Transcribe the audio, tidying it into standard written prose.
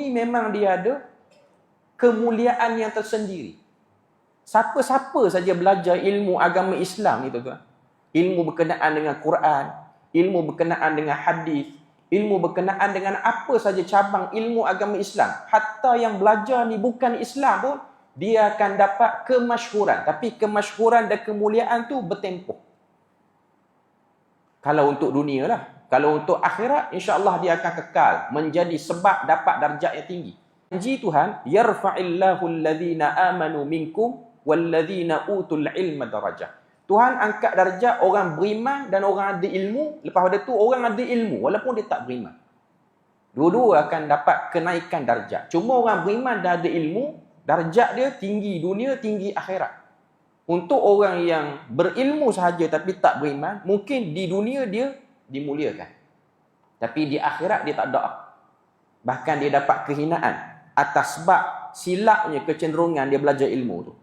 ni memang dia ada kemuliaan yang tersendiri. Siapa-siapa saja belajar ilmu agama Islam ni tuan-tuan, ilmu berkenaan dengan Quran, ilmu berkenaan dengan hadis, ilmu berkenaan dengan apa saja cabang ilmu agama Islam, hatta yang belajar ni bukan Islam pun, dia akan dapat kemasyhuran. Tapi kemasyhuran dan kemuliaan tu bertempoh. Kalau untuk dunia lah. Kalau untuk akhirat, insya-Allah dia akan kekal menjadi sebab dapat darjat yang tinggi. Janji Tuhan, yarfa'illahu alladhina amanu minkum walladhina utul ilma darajah. Tuhan angkat darjat orang beriman dan orang ada ilmu. Lepas pada tu orang ada ilmu walaupun dia tak beriman. Dua-dua akan dapat kenaikan darjat. Cuma orang beriman dan ada ilmu, darjat dia tinggi dunia, tinggi akhirat. Untuk orang yang berilmu sahaja tapi tak beriman, mungkin di dunia dia dimuliakan, tapi di akhirat dia tak ada. Bahkan dia dapat kehinaan atas sebab silapnya kecenderungan dia belajar ilmu tu.